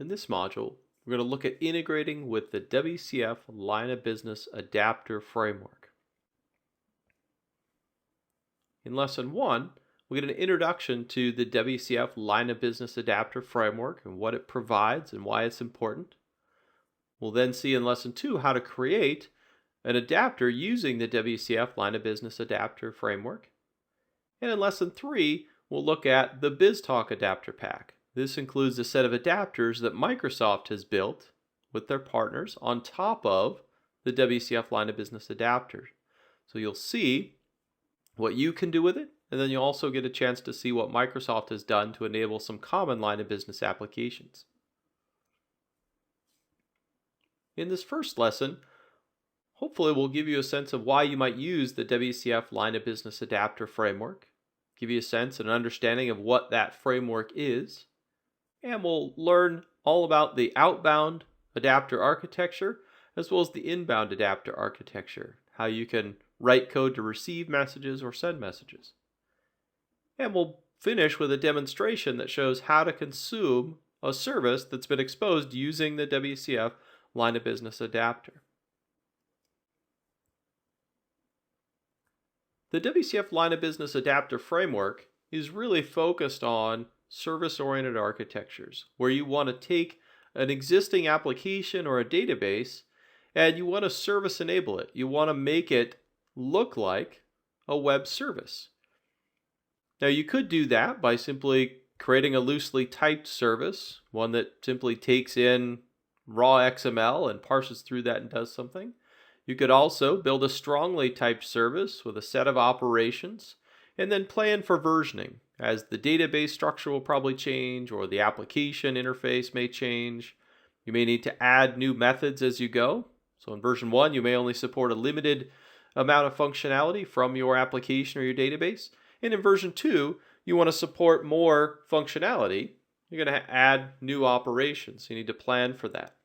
In this module, we're going to look at integrating with the WCF Line of Business Adapter Framework. In Lesson 1, we get an introduction to the WCF Line of Business Adapter Framework and what it provides and why it's important. We'll then see in Lesson 2 how to create an adapter using the WCF Line of Business Adapter Framework. And in Lesson 3, we'll look at the BizTalk Adapter Pack. This includes a set of adapters that Microsoft has built with their partners on top of the WCF Line of Business Adapter. So you'll see what you can do with it, and then you'll also get a chance to see what Microsoft has done to enable some common line of business applications. In this first lesson, hopefully we'll give you a sense of why you might use the WCF Line of Business Adapter Framework, give you a sense and an understanding of what that framework is, and we'll learn all about the outbound adapter architecture as well as the inbound adapter architecture, how you can write code to receive messages or send messages. And we'll finish with a demonstration that shows how to consume a service that's been exposed using the WCF Line of Business Adapter. The WCF Line of Business Adapter Framework is really focused on service-oriented architectures, where you want to take an existing application or a database and you want to service enable it. You want to make it look like a web service. Now you could do that by simply creating a loosely typed service, one that simply takes in raw XML and parses through that and does something. You could also build a strongly typed service with a set of operations and then plan for versioning, as the database structure will probably change or the application interface may change. You may need to add new methods as you go. So in version 1, you may only support a limited amount of functionality from your application or your database. And in version 2, you want to support more functionality. You're going to add new operations. You need to plan for that.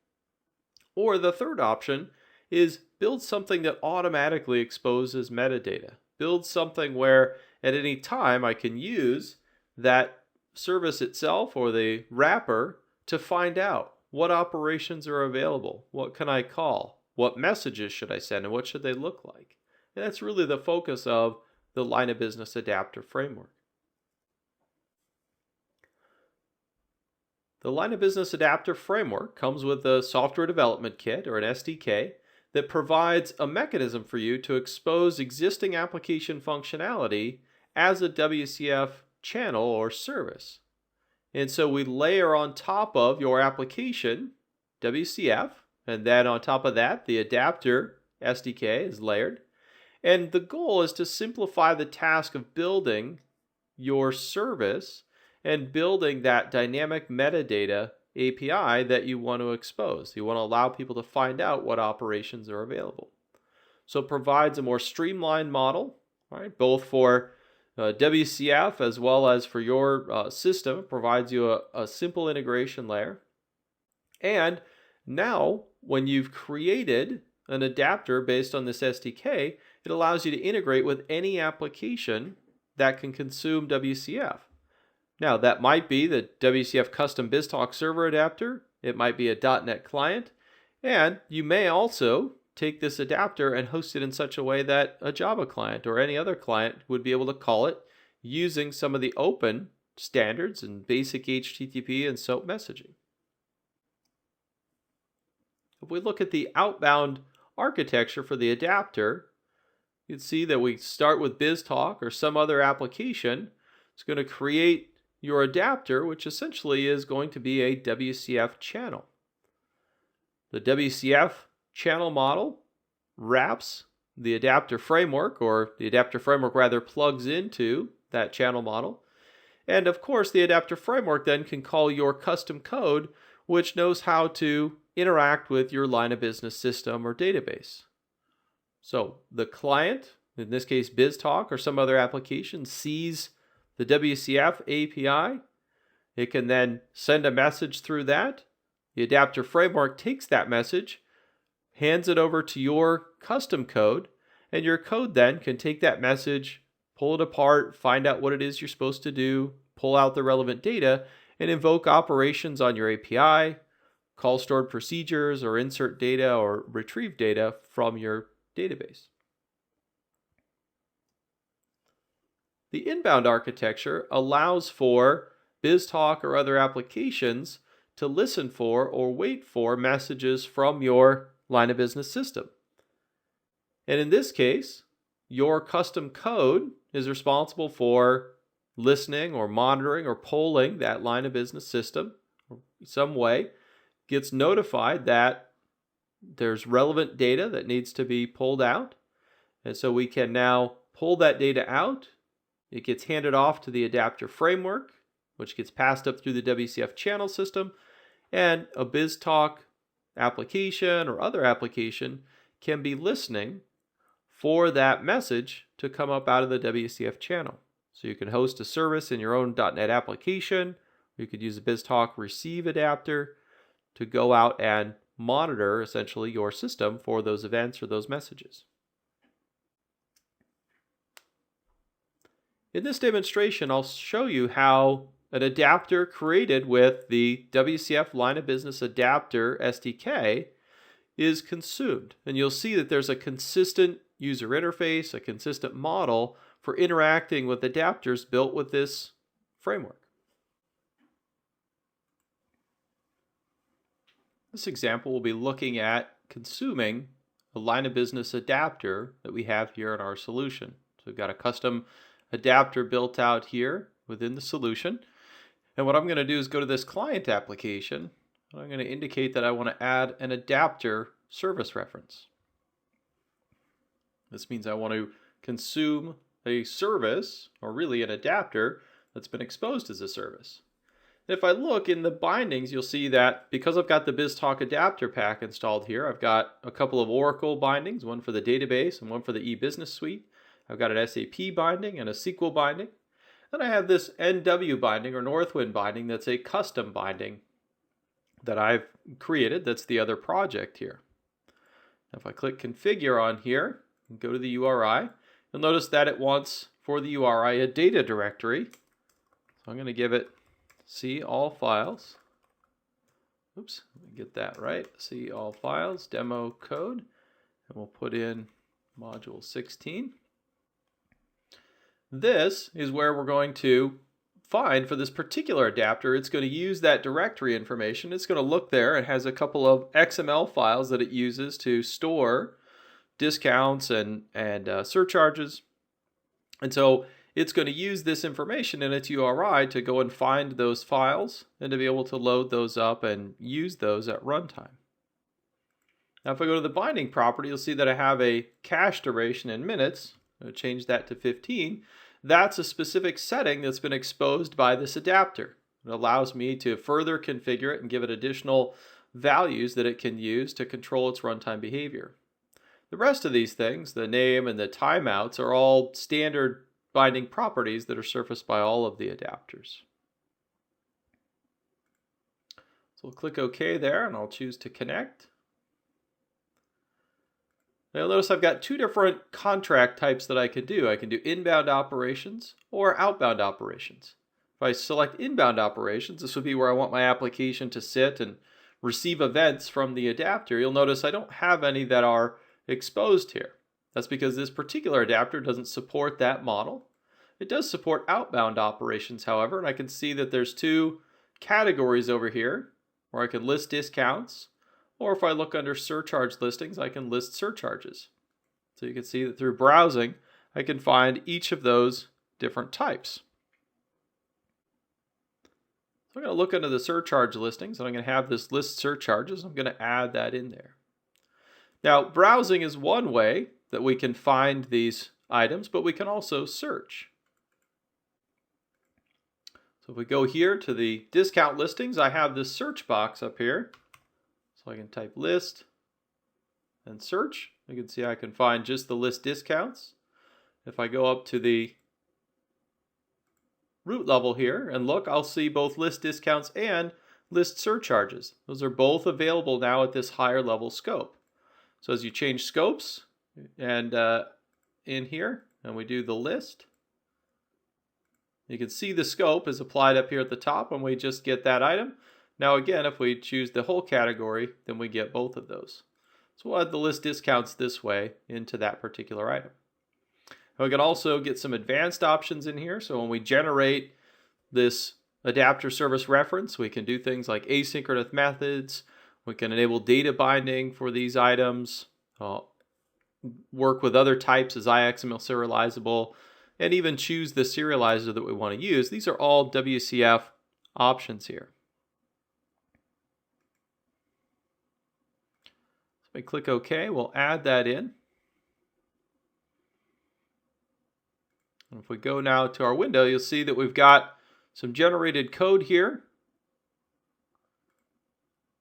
Or the third option is build something that automatically exposes metadata. Build something where at any time I can use that service itself or the wrapper to find out what operations are available, what can I call, what messages should I send, and what should they look like. And that's really the focus of the Line of Business Adapter Framework. The Line of Business Adapter Framework comes with a software development kit or an SDK that provides a mechanism for you to expose existing application functionality as a WCF channel or service. And so we layer on top of your application WCF, and then on top of that the adapter SDK is layered. And the goal is to simplify the task of building your service and building that dynamic metadata API that you want to expose. You want to allow people to find out what operations are available. So it provides a more streamlined model, right, both for WCF as well as for your system. It provides you a simple integration layer. And now, when you've created an adapter based on this SDK, it allows you to integrate with any application that can consume WCF. Now, that might be the WCF Custom BizTalk Server adapter. It might be a .NET client. And you may also take this adapter and host it in such a way that a Java client or any other client would be able to call it using some of the open standards and basic HTTP and SOAP messaging. If we look at the outbound architecture for the adapter, you can see that we start with BizTalk or some other application. It's going to create your adapter, which essentially is going to be a WCF channel. The WCF channel model wraps the adapter framework, or the adapter framework rather plugs into that channel model. And of course, the adapter framework then can call your custom code, which knows how to interact with your line of business system or database. So the client, in this case BizTalk or some other application, sees the WCF API. It can then send a message through that. The adapter framework takes that message, hands it over to your custom code, and your code then can take that message, pull it apart, find out what it is you're supposed to do, pull out the relevant data, and invoke operations on your API, call stored procedures or insert data or retrieve data from your database. The inbound architecture allows for BizTalk or other applications to listen for or wait for messages from your line of business system. And in this case, your custom code is responsible for listening or monitoring or polling that line of business system or some way, gets notified that there's relevant data that needs to be pulled out. And so we can now pull that data out. It gets handed off to the adapter framework, which gets passed up through the WCF channel system, and a BizTalk application or other application can be listening for that message to come up out of the WCF channel. So you can host a service in your own .NET application. You could use a BizTalk receive adapter to go out and monitor essentially your system for those events or those messages. In this demonstration, I'll show you how an adapter created with the WCF Line of Business Adapter SDK is consumed. And you'll see that there's a consistent user interface, a consistent model for interacting with adapters built with this framework. This example will be looking at consuming a line of business adapter that we have here in our solution. So we've got a custom adapter built out here within the solution. And what I'm going to do is go to this client application. And I'm going to indicate that I want to add an adapter service reference. This means I want to consume a service, or really an adapter, that's been exposed as a service. And if I look in the bindings, you'll see that because I've got the BizTalk adapter pack installed here, I've got a couple of Oracle bindings, one for the database and one for the e-business suite. I've got an SAP binding and a SQL binding. Then I have this NW binding or Northwind binding that's a custom binding that I've created. That's the other project here. Now if I click configure on here and go to the URI, you'll notice that it wants for the URI a data directory. So I'm going to give it see all files. Oops, let me get that right. See all files, demo code, and we'll put in module 16. This is where we're going to find for this particular adapter. It's going to use that directory information. It's going to look there. It has a couple of XML files that it uses to store discounts and surcharges. And so it's going to use this information in its URI to go and find those files and to be able to load those up and use those at runtime. Now if I go to the binding property, you'll see that I have a cache duration in minutes. I'm going to change that to 15. That's a specific setting that's been exposed by this adapter. It allows me to further configure it and give it additional values that it can use to control its runtime behavior. The rest of these things, the name and the timeouts, are all standard binding properties that are surfaced by all of the adapters. So we'll click OK there, and I'll choose to connect. Now you'll notice I've got two different contract types that I can do. I can do inbound operations or outbound operations. If I select inbound operations, this would be where I want my application to sit and receive events from the adapter. You'll notice I don't have any that are exposed here. That's because this particular adapter doesn't support that model. It does support outbound operations, however, and I can see that there's two categories over here where I can list discounts, or if I look under surcharge listings, I can list surcharges. So you can see that through browsing, I can find each of those different types. So I'm going to look under the surcharge listings, and I'm going to have this list surcharges. I'm going to add that in there. Now, browsing is one way that we can find these items, but we can also search. So if we go here to the discount listings, I have this search box up here. So I can type list and search. You can see I can find just the list discounts. If I go up to the root level here and look, I'll see both list discounts and list surcharges. Those are both available now at this higher level scope. So as you change scopes and in here, and we do the list, you can see the scope is applied up here at the top when we just get that item. Now again, if we choose the whole category, then we get both of those. So we'll add the list discounts this way into that particular item. And we can also get some advanced options in here. So when we generate this adapter service reference, we can do things like asynchronous methods. We can enable data binding for these items, work with other types as iXML serializable, and even choose the serializer that we want to use. These are all WCF options here. So we click OK, we'll add that in. And if we go now to our window, you'll see that we've got some generated code here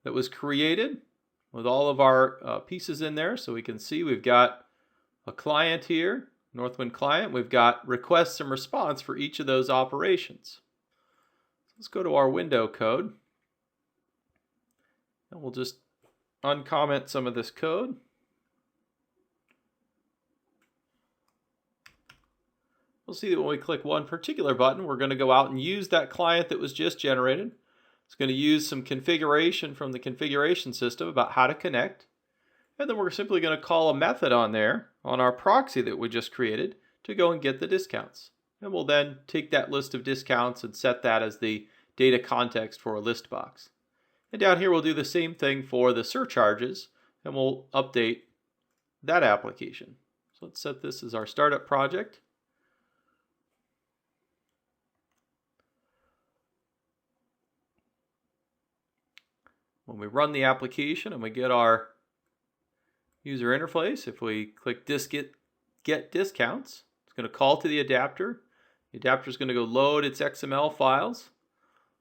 that was created with all of our pieces in there. So we can see we've got a client here, Northwind client. We've got requests and response for each of those operations. Let's go to our window code. And we'll just uncomment some of this code. We'll see that when we click one particular button, we're going to go out and use that client that was just generated. It's going to use some configuration from the configuration system about how to connect. And then we're simply going to call a method on there, on our proxy that we just created, to go and get the discounts. And we'll then take that list of discounts and set that as the data context for a list box. And down here we'll do the same thing for the surcharges, and we'll update that application. So let's set this as our startup project. When we run the application and we get our user interface, if we click get discounts, it's going to call to the adapter. The adapter is going to go load its XML files,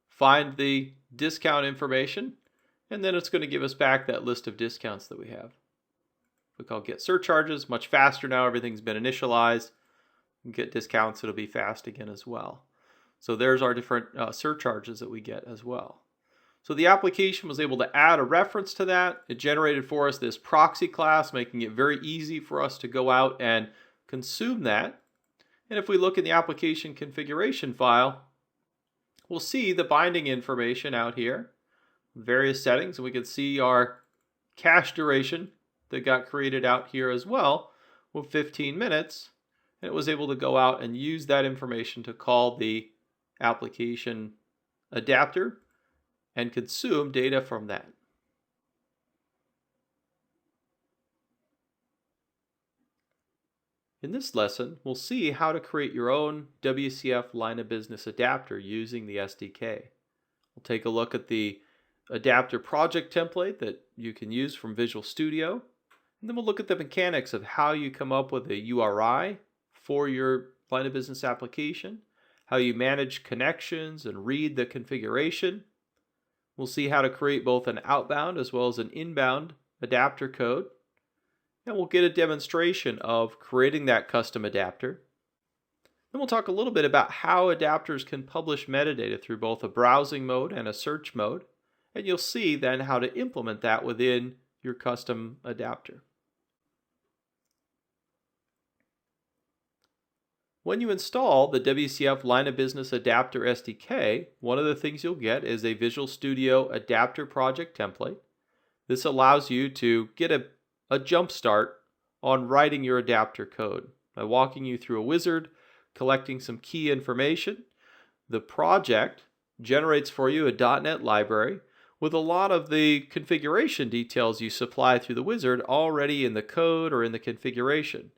find the discount information, and then it's going to give us back that list of discounts that we have. If we call get surcharges, much faster now, everything's been initialized. Get discounts, it'll be fast again as well. So there's our different surcharges that we get as well. So the application was able to add a reference to that. It generated for us this proxy class, making it very easy for us to go out and consume that. And if we look in the application configuration file, we'll see the binding information out here, various settings, and we can see our cache duration that got created out here as well with 15 minutes. And it was able to go out and use that information to call the application adapter and consume data from that. In this lesson, we'll see how to create your own WCF line of business adapter using the SDK. We'll take a look at the adapter project template that you can use from Visual Studio, and then we'll look at the mechanics of how you come up with a URI for your line of business application, how you manage connections and read the configuration. We'll see how to create both an outbound as well as an inbound adapter code. And we'll get a demonstration of creating that custom adapter. Then we'll talk a little bit about how adapters can publish metadata through both a browsing mode and a search mode. And you'll see then how to implement that within your custom adapter. When you install the WCF Line of Business Adapter SDK, one of the things you'll get is a Visual Studio Adapter Project template. This allows you to get a jump start on writing your adapter code by walking you through a wizard, collecting some key information. The project generates for you a .NET library with a lot of the configuration details you supply through the wizard already in the code or in the configuration.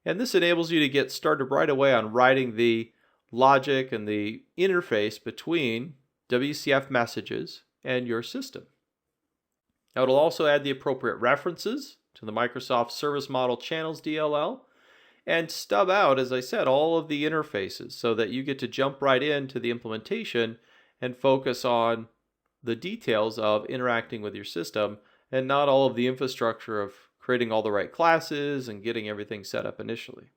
And this enables you to get started right away on writing the logic and the interface between WCF messages and your system. Now it'll also add the appropriate references to the Microsoft Service Model Channels DLL and stub out, as I said, all of the interfaces so that you get to jump right into the implementation and focus on the details of interacting with your system and not all of the infrastructure of creating all the right classes and getting everything set up initially.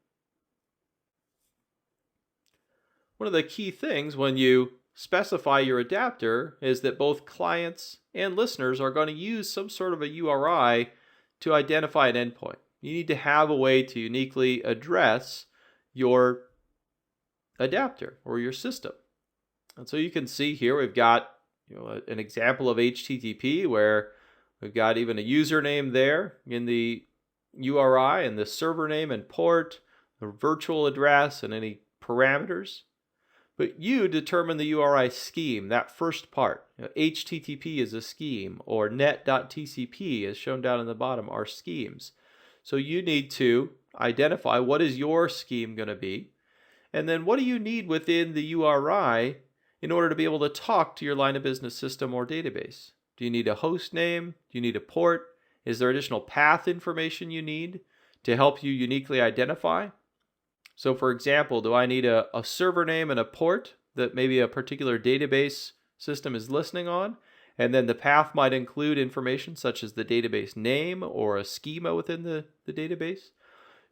One of the key things when you specify your adapter is that both clients and listeners are going to use some sort of a URI to identify an endpoint. You need to have a way to uniquely address your adapter or your system. And so you can see here we've got an example of HTTP where we've got even a username there in the URI and the server name and port, the virtual address, and any parameters. But you determine the URI scheme, that first part. HTTP is a scheme, or net.tcp, as shown down in the bottom, are schemes. So you need to identify what is your scheme going to be, and then what do you need within the URI in order to be able to talk to your line of business system or database. Do you need a host name? Do you need a port? Is there additional path information you need to help you uniquely identify? So for example, do I need a server name and a port that maybe a particular database system is listening on? And then the path might include information such as the database name or a schema within the database.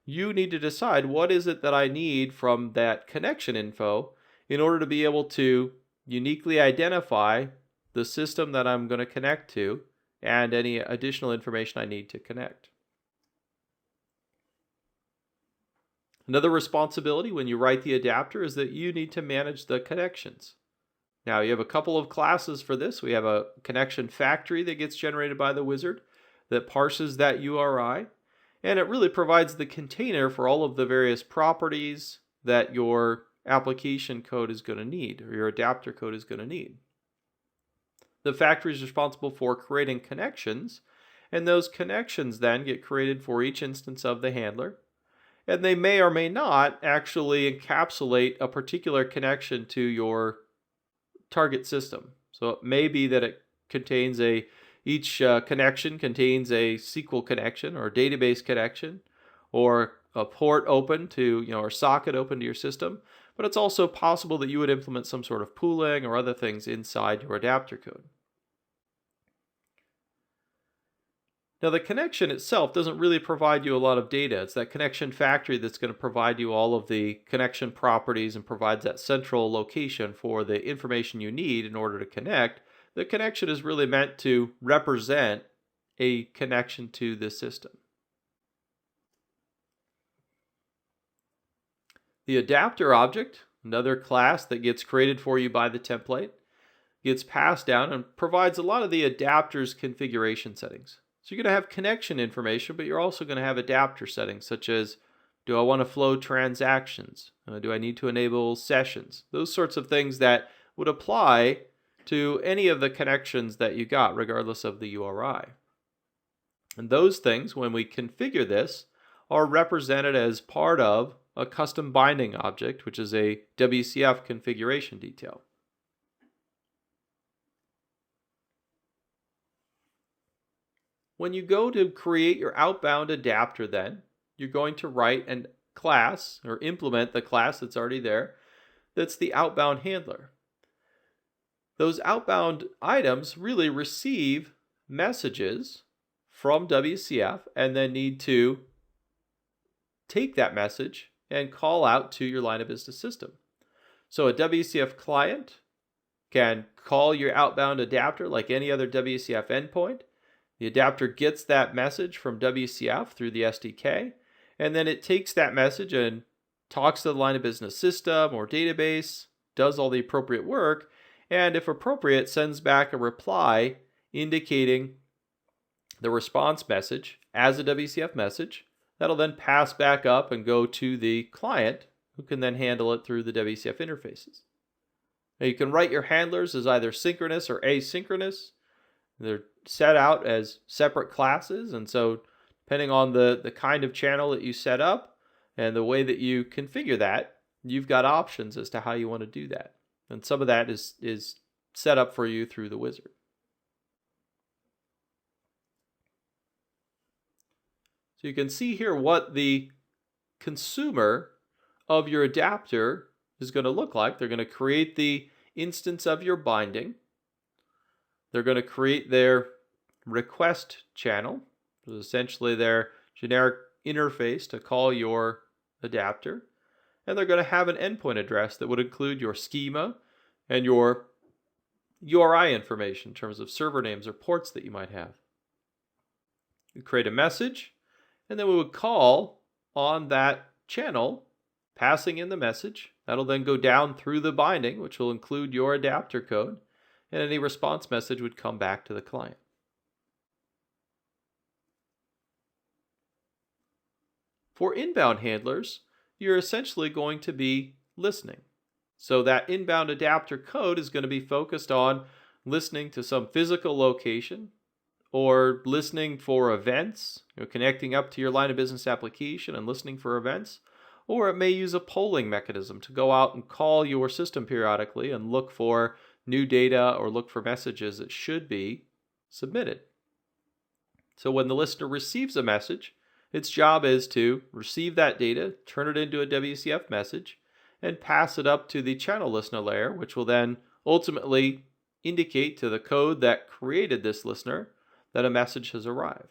You need to decide what is it that I need from that connection info in order to be able to uniquely identify the system that I'm going to connect to and any additional information I need to connect. Another responsibility when you write the adapter is that you need to manage the connections. Now you have a couple of classes for this. We have a connection factory that gets generated by the wizard that parses that URI, and it really provides the container for all of the various properties that your application code is going to need, or your adapter code is going to need. The factory is responsible for creating connections, and those connections then get created for each instance of the handler, and they may or may not actually encapsulate a particular connection to your target system. So it may be that it contains each connection contains a SQL connection or a database connection or a port open to, or socket open to your system. But it's also possible that you would implement some sort of pooling or other things inside your adapter code. Now the connection itself doesn't really provide you a lot of data. It's that connection factory that's going to provide you all of the connection properties and provides that central location for the information you need in order to connect. The connection is really meant to represent a connection to the system. The adapter object, another class that gets created for you by the template, gets passed down and provides a lot of the adapter's configuration settings. So you're going to have connection information, but you're also going to have adapter settings such as, do I want to flow transactions? Do I need to enable sessions? Those sorts of things that would apply to any of the connections that you got, regardless of the URI. And those things, when we configure this, are represented as part of a custom binding object, which is a WCF configuration detail. When you go to create your outbound adapter then, you're going to write a class or implement the class that's already there. That's the outbound handler. Those outbound items really receive messages from WCF and then need to take that message and call out to your line of business system. So a WCF client can call your outbound adapter like any other WCF endpoint. The adapter gets that message from WCF through the SDK, and then it takes that message and talks to the line of business system or database, does all the appropriate work, and if appropriate, sends back a reply indicating the response message as a WCF message. That'll then pass back up and go to the client, who can then handle it through the WCF interfaces. Now you can write your handlers as either synchronous or asynchronous. They're set out as separate classes, and so depending on the kind of channel that you set up and the way that you configure that, you've got options as to how you want to do that. And some of that is set up for you through the wizard. So you can see here what the consumer of your adapter is going to look like. They're going to create the instance of your binding. They're going to create their request channel, which is essentially their generic interface to call your adapter. And they're going to have an endpoint address that would include your schema and your URI information in terms of server names or ports that you might have. You create a message, and then we would call on that channel, passing in the message. That'll then go down through the binding, which will include your adapter code. and any response message would come back to the client. For inbound handlers, you're essentially going to be listening. So that inbound adapter code is going to be focused on listening to some physical location or listening for events, connecting up to your line of business application and listening for events. Or it may use a polling mechanism to go out and call your system periodically and look for new data or look for messages that should be submitted. So when the listener receives a message, its job is to receive that data, turn it into a WCF message, and pass it up to the channel listener layer, which will then ultimately indicate to the code that created this listener that a message has arrived.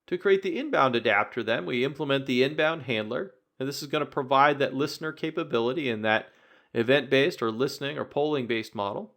To create the inbound adapter, then, we implement the inbound handler, and this is going to provide that listener capability in that event-based or listening or polling-based model.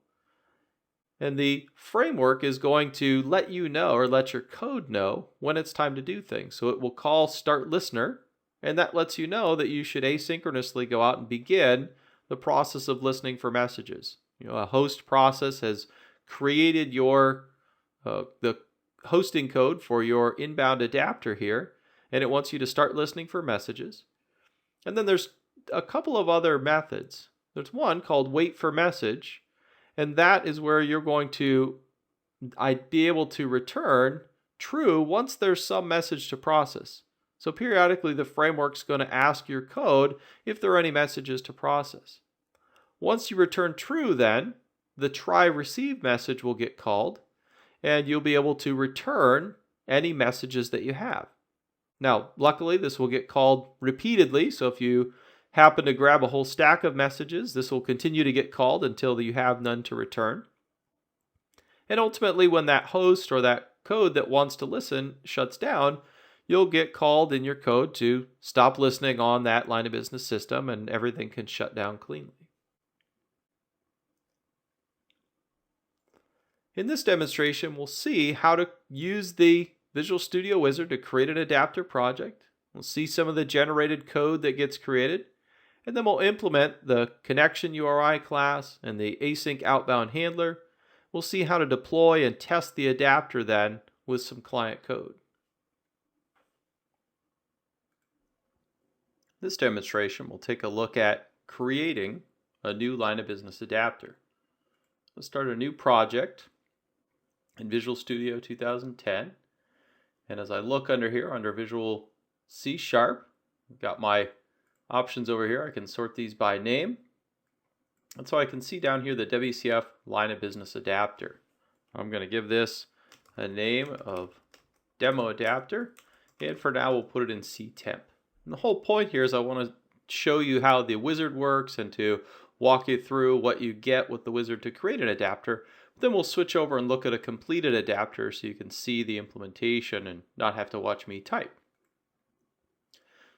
And the framework is going to let you know or let your code know when it's time to do things. So it will call start listener, and that lets you know that you should asynchronously go out and begin the process of listening for messages. A host process has created the hosting code for your inbound adapter here, and it wants you to start listening for messages. And then there's a couple of other methods. There's one called wait for message, and that is where you're going to be able to return true once there's some message to process. So periodically the framework's going to ask your code if there are any messages to process. Once you return true, then the try receive message will get called, and you'll be able to return any messages that you have. Now, luckily, this will get called repeatedly, so if you happen to grab a whole stack of messages, this will continue to get called until you have none to return. And ultimately, when that host or that code that wants to listen shuts down, you'll get called in your code to stop listening on that line of business system, and everything can shut down cleanly. In this demonstration, we'll see how to use the Visual Studio Wizard to create an adapter project. We'll see some of the generated code that gets created, and then we'll implement the connection URI class and the async outbound handler. We'll see how to deploy and test the adapter then with some client code. This demonstration will take a look at creating a new line of business adapter. Let's start a new project in Visual Studio 2010. And as I look under here, under Visual C#, I've got my options over here. I can sort these by name. And so I can see down here the WCF line of business adapter. I'm going to give this a name of demo adapter. And for now, we'll put it in CTemp. And the whole point here is I want to show you how the wizard works and to walk you through what you get with the wizard to create an adapter. Then we'll switch over and look at a completed adapter so you can see the implementation and not have to watch me type.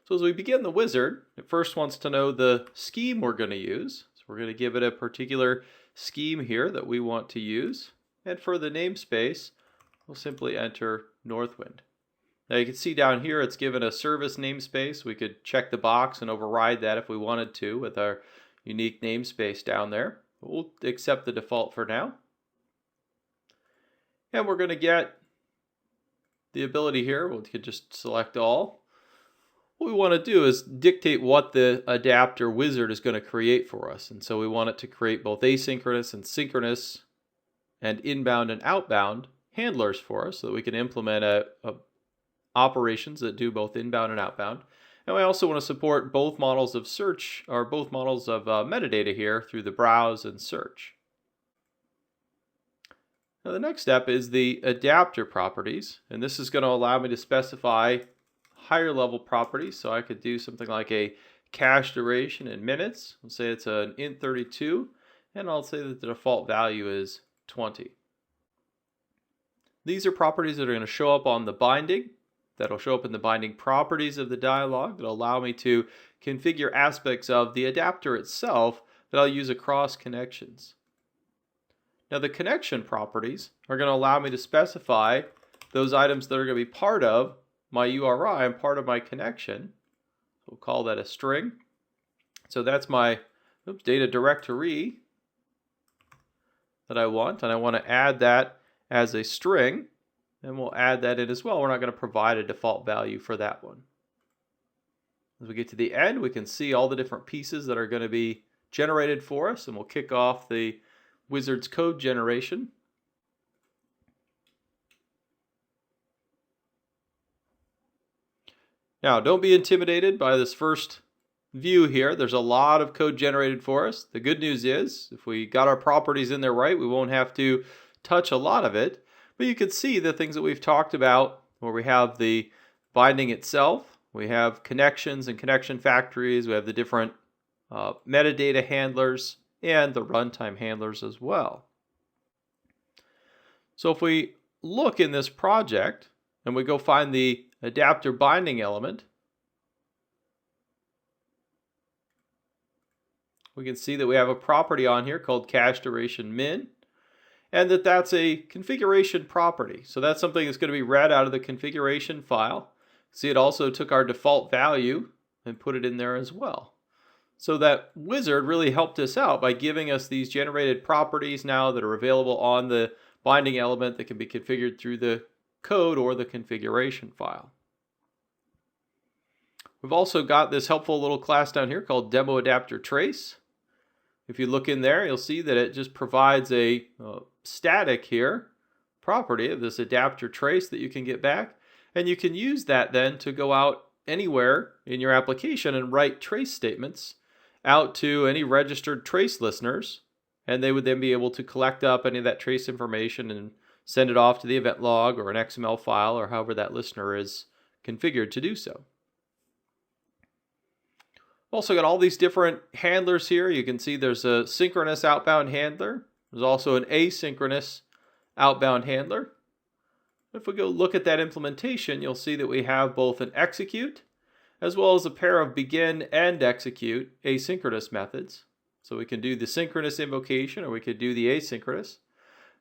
So as we begin the wizard, it first wants to know the scheme we're going to use. So we're going to give it a particular scheme here that we want to use. And for the namespace, we'll simply enter Northwind. Now you can see down here it's given a service namespace. We could check the box and override that if we wanted to with our unique namespace down there. We'll accept the default for now. And we're going to get the ability here. We could just select all. What we want to do is dictate what the adapter wizard is going to create for us. And so we want it to create both asynchronous and synchronous and inbound and outbound handlers for us so that we can implement operations that do both inbound and outbound. And we also want to support both models of search or both models of metadata here through the browse and search. Now the next step is the adapter properties, and this is going to allow me to specify higher level properties. So I could do something like a cache duration in minutes. We'll say it's an int32, and I'll say that the default value is 20. These are properties that are going to show up on the binding. That'll show up in the binding properties of the dialog that'll allow me to configure aspects of the adapter itself that I'll use across connections. Now the connection properties are going to allow me to specify those items that are going to be part of my URI and part of my connection. We'll call that a string. So that's my data directory that I want, and I want to add that as a string, and we'll add that in as well. We're not going to provide a default value for that one. As we get to the end, we can see all the different pieces that are going to be generated for us, and we'll kick off the Wizard's code generation. Now, don't be intimidated by this first view here. There's a lot of code generated for us. The good news is, if we got our properties in there right, we won't have to touch a lot of it. But you can see the things that we've talked about, where we have the binding itself, we have connections and connection factories, we have the different metadata handlers, and the runtime handlers as well. So if we look in this project, and we go find the adapter binding element, we can see that we have a property on here called cache duration min, and that's a configuration property. So that's something that's going to be read out of the configuration file. See, it also took our default value and put it in there as well. So that wizard really helped us out by giving us these generated properties now that are available on the binding element that can be configured through the code or the configuration file. We've also got this helpful little class down here called demo adapter trace. If you look in there, you'll see that it just provides a static here property of this adapter trace that you can get back, and you can use that then to go out anywhere in your application and write trace statements out to any registered trace listeners, and they would then be able to collect up any of that trace information and send it off to the event log or an XML file or however that listener is configured to do so. Also got all these different handlers here. You can see there's a synchronous outbound handler. There's also an asynchronous outbound handler. If we go look at that implementation, you'll see that we have both an execute as well as a pair of begin and execute asynchronous methods. So we can do the synchronous invocation or we could do the asynchronous.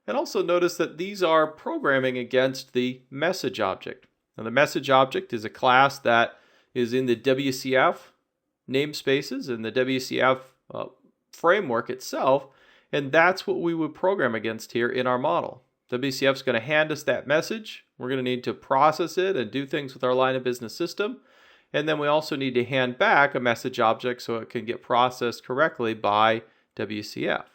And also notice that these are programming against the message object. Now the message object is a class that is in the WCF namespaces and the WCF framework itself, and that's what we would program against here in our model. WCF is going to hand us that message. We're going to need to process it and do things with our line of business system, and then we also need to hand back a message object so it can get processed correctly by WCF.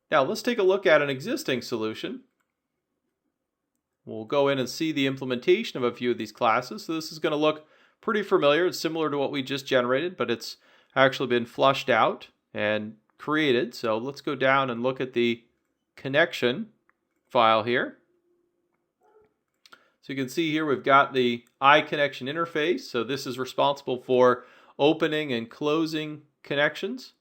Now let's take a look at an existing solution. We'll go in and see the implementation of a few of these classes. So this is going to look pretty familiar. It's similar to what we just generated, but it's actually been flushed out and created. So let's go down and look at the connection file here. So you can see here we've got the iConnection interface. So this is responsible for opening and closing connections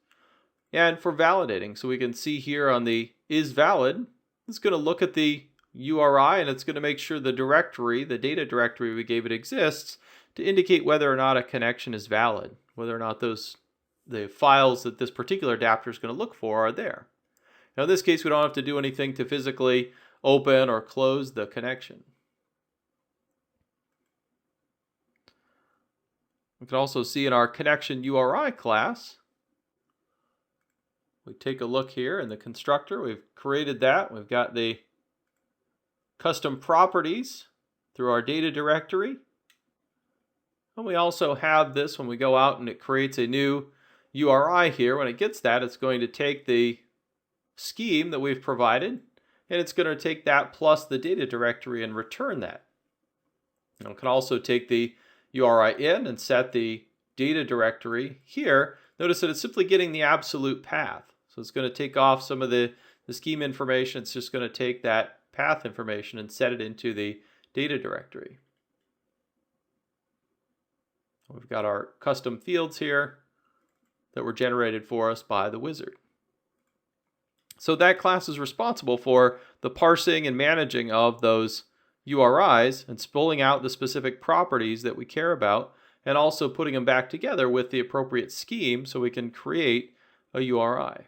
and for validating. So we can see here on the is valid, it's going to look at the URI and it's going to make sure the directory, the data directory we gave it exists to indicate whether or not a connection is valid, whether or not the files that this particular adapter is going to look for are there. Now in this case, we don't have to do anything to physically open or close the connection. We can also see in our connection URI class, we take a look here in the constructor, we've created that. We've got the custom properties through our data directory. And we also have this when we go out and it creates a new URI here. When it gets that, it's going to take the scheme that we've provided and it's going to take that plus the data directory and return that. And it can also take the URI in and set the data directory here. Notice that it's simply getting the absolute path. So it's going to take off some of the scheme information. It's just going to take that path information and set it into the data directory. We've got our custom fields here that were generated for us by the wizard. So that class is responsible for the parsing and managing of those URIs and pulling out the specific properties that we care about and also putting them back together with the appropriate scheme so we can create a URI.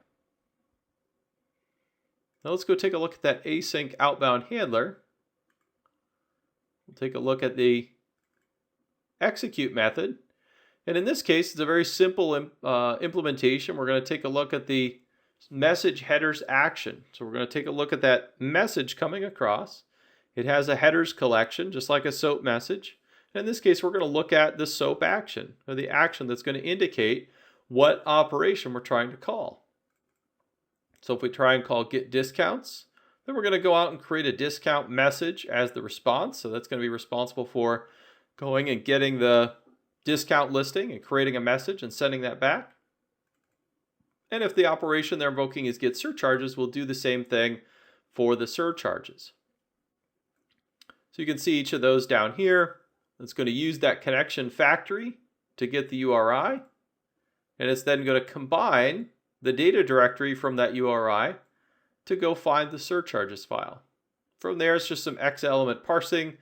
Now let's go take a look at that async outbound handler. We'll take a look at the execute method. And in this case, it's a very simple implementation. We're going to take a look at the message headers action. So we're going to take a look at that message coming across. It has a headers collection, just like a SOAP message. In this case, we're going to look at the SOAP action, or the action that's going to indicate what operation we're trying to call. So if we try and call get discounts, then we're going to go out and create a discount message as the response. So that's going to be responsible for going and getting the discount listing and creating a message and sending that back. And if the operation they're invoking is get surcharges, we'll do the same thing for the surcharges. So you can see each of those down here. It's going to use that connection factory to get the URI. And it's then going to combine the data directory from that URI to go find the surcharges file. From there, it's just some X element parsing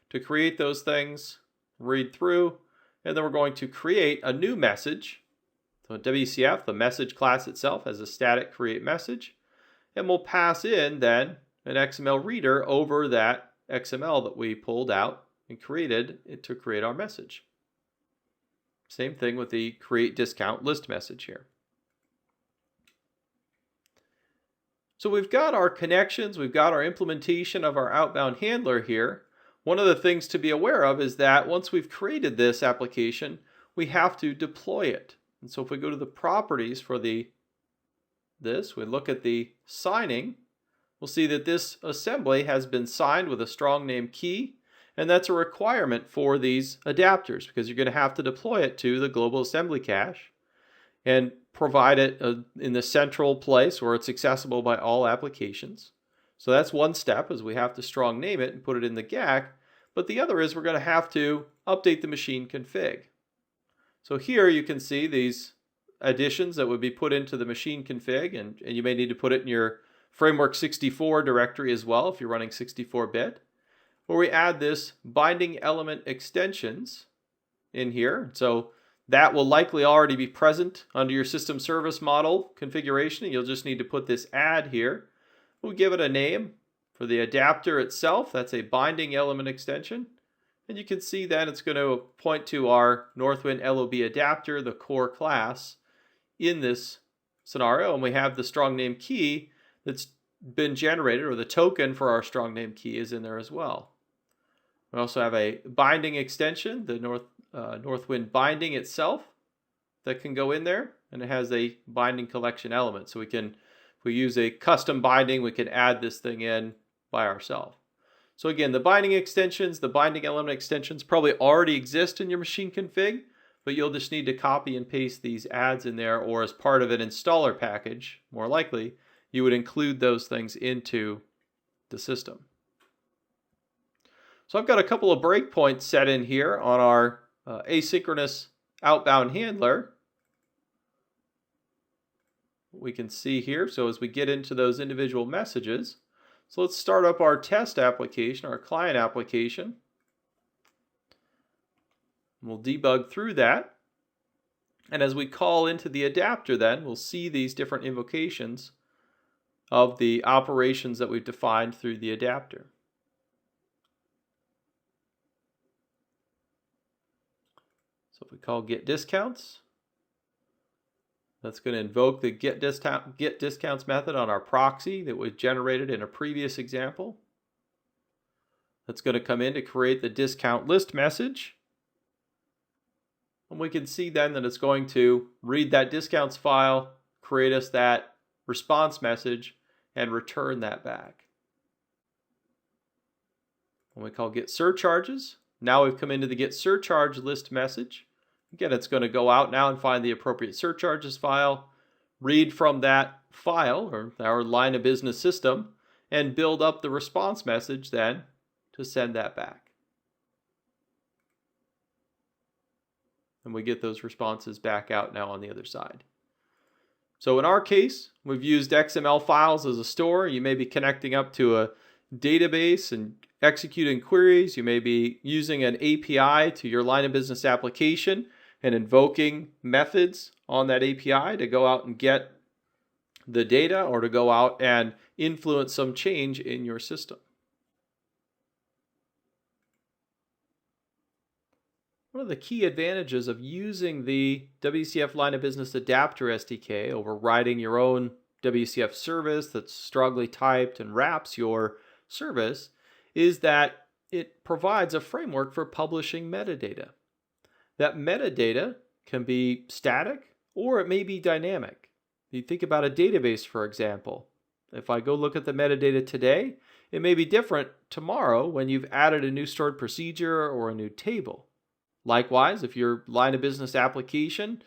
to create those things, read through, and then we're going to create a new message. So WCF, the message class itself, has a static create message, and we'll pass in then an XML reader over that XML that we pulled out and created it to create our message. Same thing with the create discount list message here. So we've got our connections, we've got our implementation of our outbound handler here. One of the things to be aware of is that once we've created this application, we have to deploy it. And so if we go to the properties for we look at the signing, we'll see that this assembly has been signed with a strong name key, and that's a requirement for these adapters because you're going to have to deploy it to the global assembly cache and provide it in the central place where it's accessible by all applications. So that's one step, is we have to strong name it and put it in the GAC, but the other is we're going to have to update the machine config. So here you can see these additions that would be put into the machine config, and you may need to put it in your Framework 64 directory as well if you're running 64-bit, where we add this binding element extensions in here. So that will likely already be present under your system service model configuration, and you'll just need to put this add here. We'll give it a name for the adapter itself. That's a binding element extension. And you can see then it's going to point to our Northwind LOB adapter, the core class, in this scenario. And we have the strong name key that's been generated, or the token for our strong name key is in there as well. We also have a binding extension, the Northwind binding itself, that can go in there, and it has a binding collection element. So we can, if we use a custom binding, we can add this thing in by ourselves. So again, the binding extensions, the binding element extensions probably already exist in your machine config, but you'll just need to copy and paste these adds in there, or as part of an installer package, more likely, you would include those things into the system. So I've got a couple of breakpoints set in here on our asynchronous outbound handler. We can see here, so as we get into those individual messages, so let's start up our test application, our client application. We'll debug through that. And as we call into the adapter then, we'll see these different invocations of the operations that we've defined through the adapter. So if we call get discounts, that's going to invoke the get discounts method on our proxy that was generated in a previous example. That's going to come in to create the discount list message. And we can see then that it's going to read that discounts file, create us that response message, and return that back. When we call get surcharges, now we've come into the get surcharge list message. Again, it's going to go out now and find the appropriate surcharges file, read from that file, or our line of business system, and build up the response message then to send that back. And we get those responses back out now on the other side. So in our case, we've used XML files as a store. You may be connecting up to a database and executing queries. You may be using an API to your line of business application and invoking methods on that API to go out and get the data, or to go out and influence some change in your system. One of the key advantages of using the WCF Line of Business Adapter SDK over writing your own WCF service that's strongly typed and wraps your service is that it provides a framework for publishing metadata. That metadata can be static or it may be dynamic. You think about a database, for example. If I go look at the metadata today, it may be different tomorrow when you've added a new stored procedure or a new table. Likewise, if your line of business application,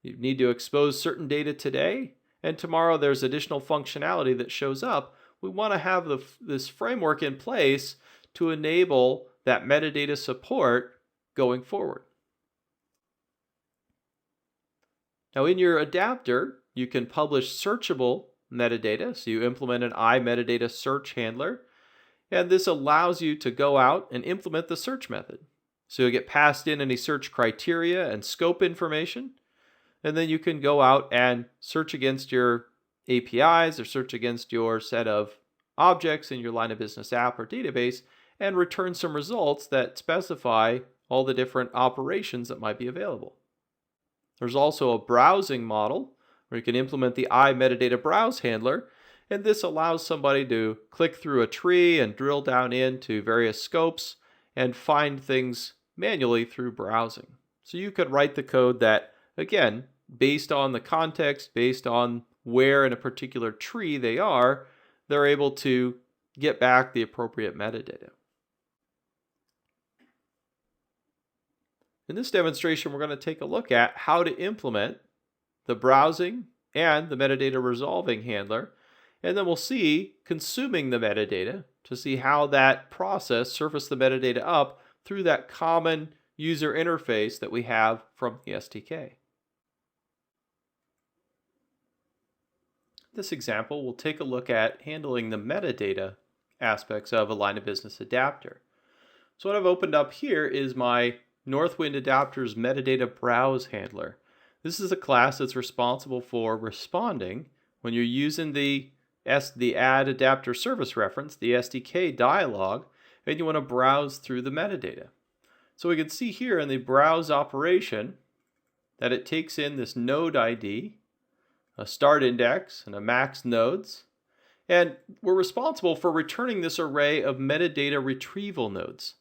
you need to expose certain data today, and tomorrow there's additional functionality that shows up, we want to have this framework in place to enable that metadata support going forward. Now in your adapter, you can publish searchable metadata, so you implement an iMetadata search handler, and this allows you to go out and implement the search method. So you'll get passed in any search criteria and scope information, and then you can go out and search against your APIs or search against your set of objects in your line of business app or database and return some results that specify all the different operations that might be available. There's also a browsing model where you can implement the iMetadata browse handler, and this allows somebody to click through a tree and drill down into various scopes and find things manually through browsing. So you could write the code that, again, based on the context, based on where in a particular tree they are, they're able to get back the appropriate metadata. In this demonstration, we're going to take a look at how to implement the browsing and the metadata resolving handler, and then we'll see consuming the metadata to see how that process surfaced the metadata up through that common user interface that we have from the SDK. This example, we'll take a look at handling the metadata aspects of a line of business adapter. So what I've opened up here is my Northwind Adapter's metadata browse handler. This is a class that's responsible for responding when you're using the add adapter service reference, the SDK dialog, and you want to browse through the metadata. So we can see here in the browse operation that it takes in this node ID, a start index, and a max nodes, and we're responsible for returning this array of metadata retrieval nodes.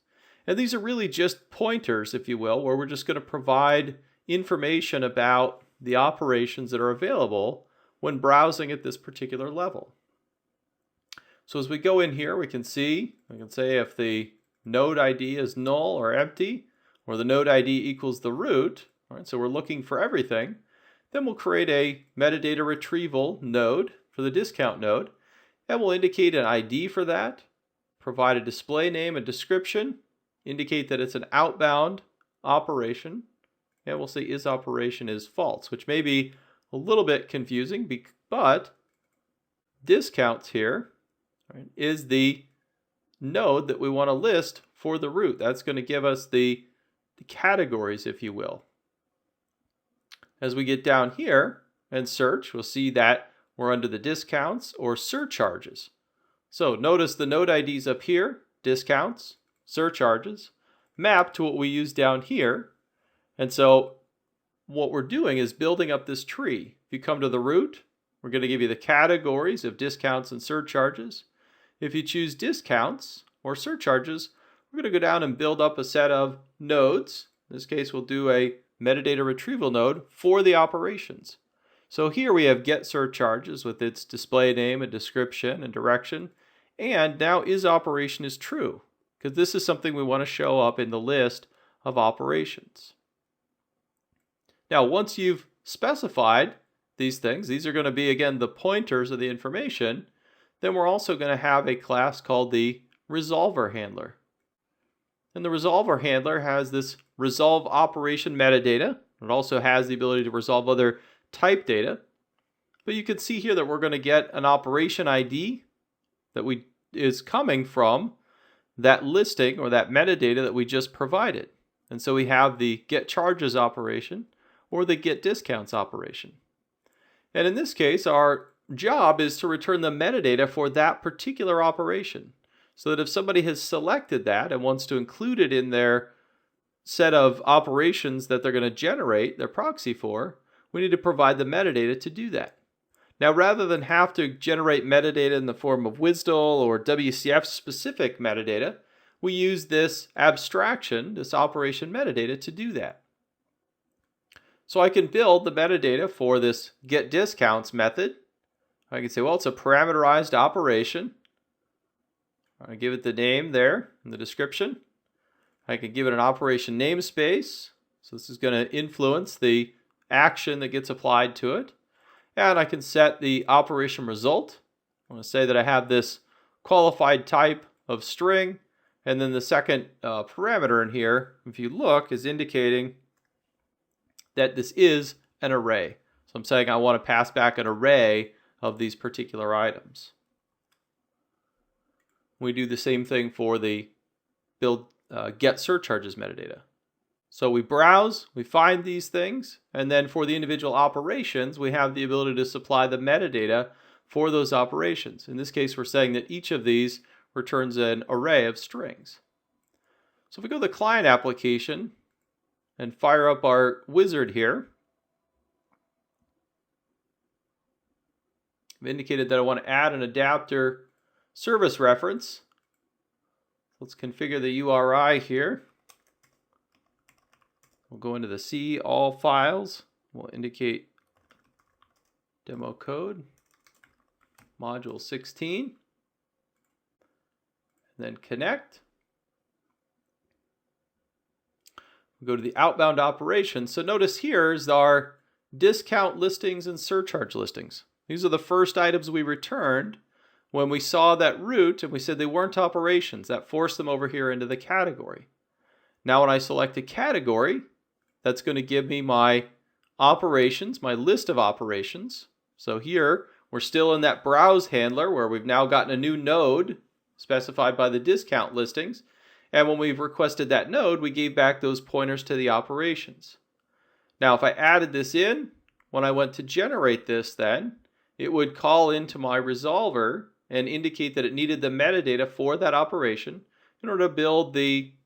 And these are really just pointers, if you will, where we're just going to provide information about the operations that are available when browsing at this particular level. So as we go in here, we can say if the node ID is null or empty, or the node ID equals the root, all right, so we're looking for everything, then we'll create a metadata retrieval node for the discount node, and we'll indicate an ID for that, provide a display name and description, indicate that it's an outbound operation, and we'll say isOperation is false, which may be a little bit confusing, but discounts here, right, is the node that we want to list for the root. That's going to give us the categories, if you will. As we get down here and search, we'll see that we're under the discounts or surcharges. So notice the node IDs up here, discounts, surcharges, map to what we use down here. And so what we're doing is building up this tree. If you come to the root, we're going to give you the categories of discounts and surcharges. If you choose discounts or surcharges, we're going to go down and build up a set of nodes. In this case, we'll do a metadata retrieval node for the operations. So here we have get surcharges with its display name and description and direction. And now isOperation is true, because this is something we want to show up in the list of operations. Now, once you've specified these things, these are going to be, again, the pointers of the information, then we're also going to have a class called the resolver handler. And the resolver handler has this resolve operation metadata. It also has the ability to resolve other type data. But you can see here that we're going to get an operation ID that is coming from that listing or that metadata that we just provided. And so we have the get charges operation or the get discounts operation. And in this case, our job is to return the metadata for that particular operation, so that if somebody has selected that and wants to include it in their set of operations that they're going to generate their proxy for, we need to provide the metadata to do that. Now, rather than have to generate metadata in the form of WSDL or WCF specific metadata, we use this abstraction, this operation metadata, to do that. So I can build the metadata for this getDiscounts method. I can say, well, it's a parameterized operation. I give it the name there in the description. I can give it an operation namespace. So this is going to influence the action that gets applied to it. And I can set the operation result. I want to say that I have this qualified type of string. And then the second parameter in here, if you look, is indicating that this is an array. So I'm saying I want to pass back an array of these particular items. We do the same thing for the build get surcharges metadata. So we browse, we find these things, and then for the individual operations, we have the ability to supply the metadata for those operations. In this case, we're saying that each of these returns an array of strings. So if we go to the client application and fire up our wizard here, I've indicated that I want to add an adapter service reference. Let's configure the URI here. We'll go into the C all files. We'll indicate demo code, module 16, and then connect. We'll go to the outbound operation. So notice here is our discount listings and surcharge listings. These are the first items we returned when we saw that route and we said they weren't operations. That forced them over here into the category. Now when I select a category, that's going to give me my operations, my list of operations. So here, we're still in that browse handler where we've now gotten a new node specified by the discount listings. And when we've requested that node, we gave back those pointers to the operations. Now, if I added this in, when I went to generate this then, it would call into my resolver and indicate that it needed the metadata for that operation in order to build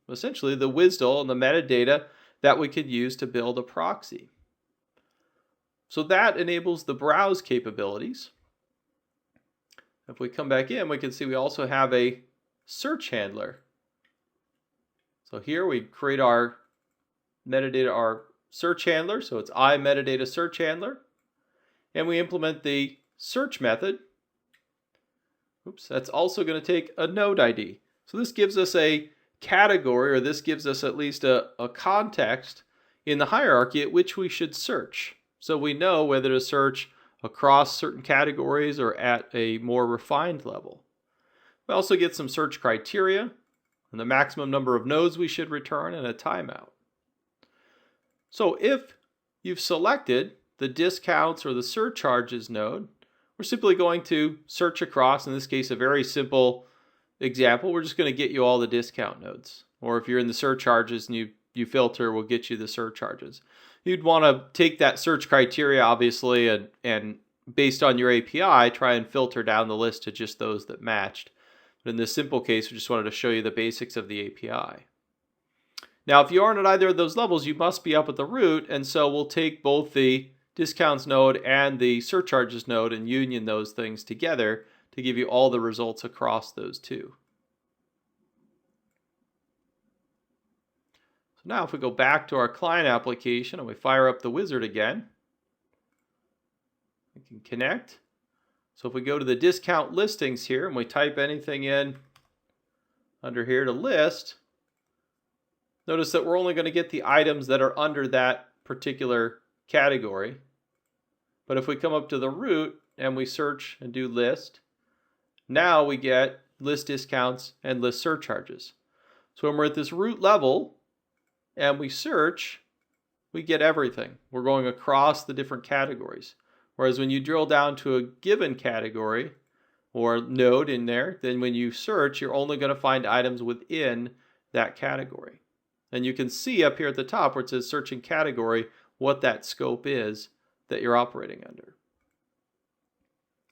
essentially the WSDL and the metadata that we could use to build a proxy. So that enables the browse capabilities. If we come back in, we can see we also have a search handler. So here we create our metadata, our search handler. So it's iMetadata search handler. And we implement the search method. Oops, that's also going to take a node ID. So this gives us a category, or this gives us at least a context in the hierarchy at which we should search. So we know whether to search across certain categories or at a more refined level. We also get some search criteria and the maximum number of nodes we should return and a timeout. So if you've selected the discounts or the surcharges node, we're simply going to search across, in this case a very simple example, we're just going to get you all the discount nodes. Or if you're in the surcharges and you filter, we'll get you the surcharges. You'd want to take that search criteria, obviously, and based on your API, try and filter down the list to just those that matched. But in this simple case, we just wanted to show you the basics of the API. Now, if you aren't at either of those levels, you must be up at the root, and so we'll take both the discounts node and the surcharges node and union those things together to give you all the results across those two. So now if we go back to our client application and we fire up the wizard again, we can connect. So if we go to the discount listings here and we type anything in under here to list, notice that we're only going to get the items that are under that particular category. But if we come up to the root and we search and do list, now we get list discounts and list surcharges. So when we're at this root level and we search, we get everything. We're going across the different categories. Whereas when you drill down to a given category or node in there, then when you search, you're only going to find items within that category. And you can see up here at the top where it says searching category what that scope is that you're operating under.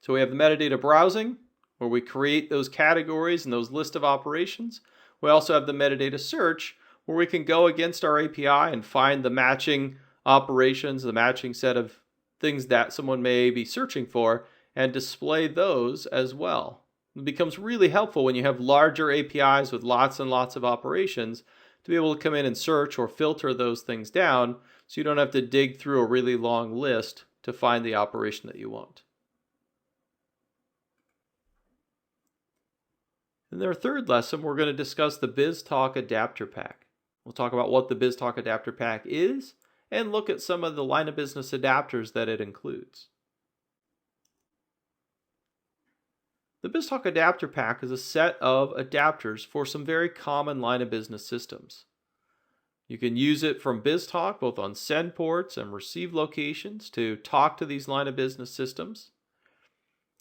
So we have the metadata browsing, where we create those categories and those list of operations. We also have the metadata search, where we can go against our API and find the matching operations, the matching set of things that someone may be searching for, and display those as well. It becomes really helpful when you have larger APIs with lots and lots of operations to be able to come in and search or filter those things down so you don't have to dig through a really long list to find the operation that you want. In our third lesson, we're going to discuss the BizTalk Adapter Pack. We'll talk about what the BizTalk Adapter Pack is and look at some of the line of business adapters that it includes. The BizTalk Adapter Pack is a set of adapters for some very common line of business systems. You can use it from BizTalk both on send ports and receive locations to talk to these line of business systems.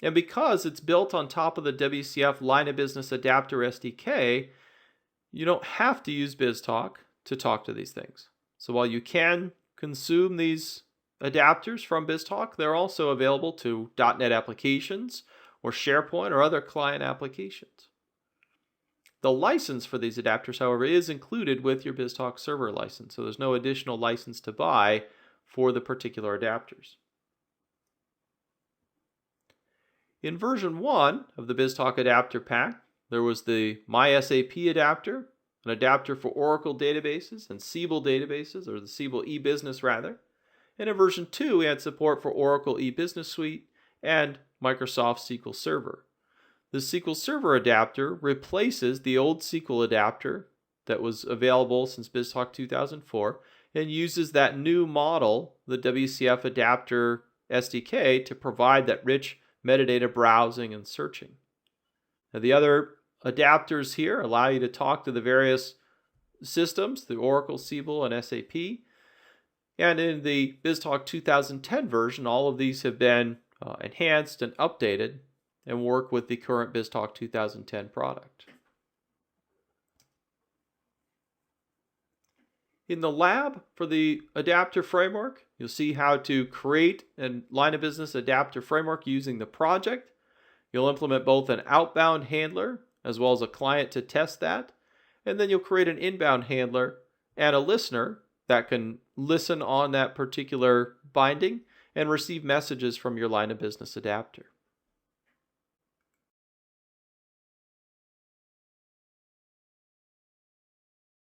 And because it's built on top of the WCF Line of Business Adapter SDK, you don't have to use BizTalk to talk to these things. So while you can consume these adapters from BizTalk, they're also available to .NET applications or SharePoint or other client applications. The license for these adapters, however, is included with your BizTalk Server license, so there's no additional license to buy for the particular adapters. In version 1 of the BizTalk Adapter Pack, there was the MySAP adapter, an adapter for Oracle databases and Siebel databases, or the Siebel eBusiness rather. And in version 2, we had support for Oracle eBusiness Suite and Microsoft SQL Server. The SQL Server adapter replaces the old SQL adapter that was available since BizTalk 2004 and uses that new model, the WCF Adapter SDK, to provide that rich metadata browsing and searching. Now, the other adapters here allow you to talk to the various systems, the Oracle, Siebel, and SAP. And in the BizTalk 2010 version, all of these have been enhanced and updated and work with the current BizTalk 2010 product. In the lab for the adapter framework, you'll see how to create a line of business adapter framework using the project. You'll implement both an outbound handler as well as a client to test that. And then you'll create an inbound handler and a listener that can listen on that particular binding and receive messages from your line of business adapter.